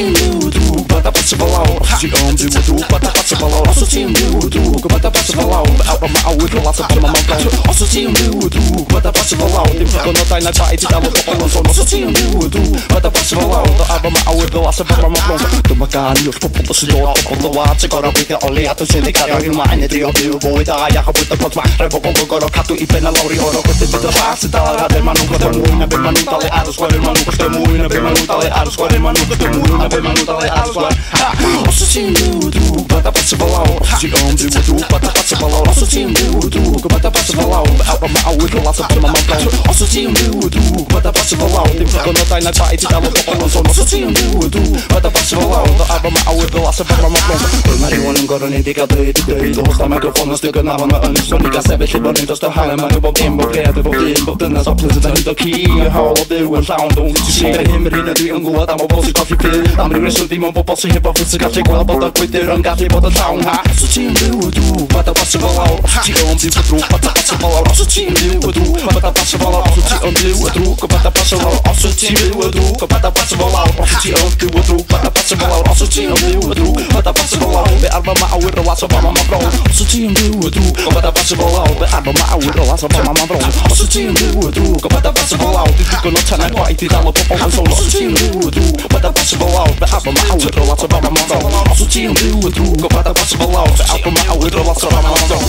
Associating you друг, bata пацевала, associating you друг, bata пацевала, associating you друг, bata пацевала, албама ауирласа бама мамтон, associating you друг, bata пацевала, но тайна тайти дало пополнсон, associating you друг, bata пацевала, албама ауирласа бама мамтон, тумакан юр попото сидот, попото ватse корабите олиато сидикаро юмайне трио биубоита яха бута потма, репопото коро кату и пена лаури оро коте бита фаси тала де мануко те муина be manutale arus quare manuko te muina be manutale arus quare manuko te muina be manutale arus quare associating you друг, bata пацевала, associating you друг, bata пацевала, associating you друг, bata пацевала, албама ауирласа бама мамтон, associating you друг, bata пацевала, но тайна тайти дало пополнсон, associating you друг, bata пацевала, албама ауирласа бама мамтон. Marihuana goron indicador de dedo, sta microfono stycken av en öns, sonika sävet libar inte stå här, men nu var timbo kreativ och fin, på denna så plötsligt inte key, how do en sound, don't you see the him in the ungo, I'm a bossy coffee pill, I'm the rest of the mon på bossy hip hop, så kan jag gå på the quitter and got på the town, ha, så team du du, bata passable out, så om du får tro, bata passable out, så team du du, bata passable out, så om du tro, bata passable out, så team du du, bata passable out, så om du tro, bata passable out, så team du tro, bata passable out, be album ауирласа бама мамтон, associating you друг, bata passable out, be album ауирласа бама мамтон, associating you друг, bata passable out, но тайна тайти дало пополнсон, associating you друг, bata passable out, be album ауирласа бама мамтон, associating you друг, bata passable out, be album ауирласа бама мамтон.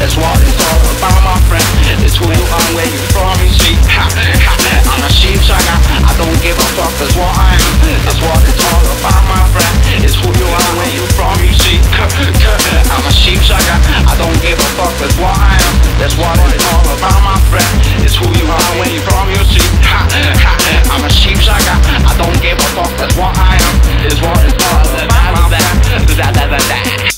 That's what it's all about, my friend. It's who you are, where you from, you see. I'm a sheep sucker, I don't give a fuck, that's what I am. That's what it's all about, my friend. It's who you are, where you from, you see. I'm a sheep sucker, I don't give a fuck, that's what I am. That's what it's all about, my friend. It's who you are, where you from, you see. I'm a sheep sucker, I don't give a fuck, that's what I am. It's what it's all about, my friend.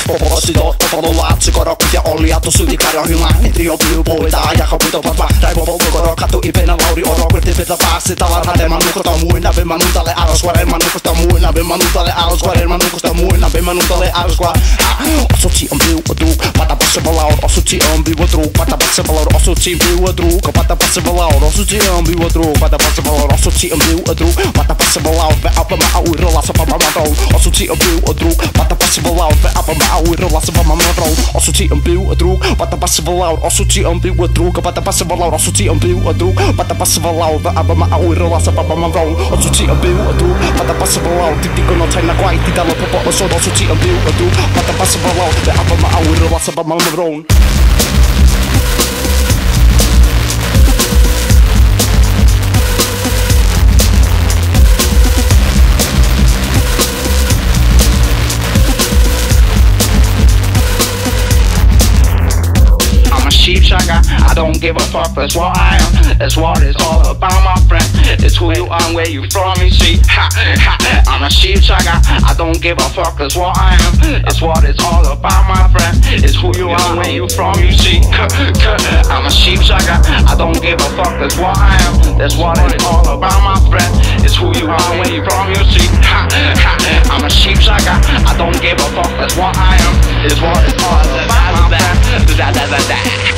Poposidot, popoluvats, korokit ja oliat, syndikar ja hymäinen trio biuboita, jaha puto patma, raivo volto korokattu, ipena lauri orokirti pitä pääsi, tavarhate manukosta muina, bemanutalle arosquare, manukosta muina, bemanutalle arosquare, manukosta muina, bemanutalle arosquare. Osuci on biuodruk, pata passable out, osuci on biuodruk, pata passable out, osuci biuodruk, pata passable out, osuci on biuodruk, pata passable out, osuci on biuodruk, pata passable out, be apama auirolassa pamamantol, osuci on biuodruk, pata passable out, be apama auirolassa pamamantol, osuci on biuodruk, pata passable out, osuci on biuodruk, pata passable out, osuci on biuodruk, pata passable out, be apama auirolassa pamamantol, osuci on biuodruk, pata passable out, titikko no taina quaiti dalla popo so osuci on biuodruk, pata passable out, be apama auirolassa pamamantol. Sheep sucker, I don't give a fuck, that's what I am. That's what it's all about, my friend. It's who you are, where you from, you see. I'm a sheep sucker, I don't give a fuck, that's what I am. That's what it's all about, my friend. It's who you are, where you from, you see. I'm a sheep sucker, I don't give a fuck, that's what I am. That's what it's all about, my friend. It's who you are, where you from, you see. I'm a sheep sucker, I don't give a fuck, that's what I am. It's what it's all about, my friend.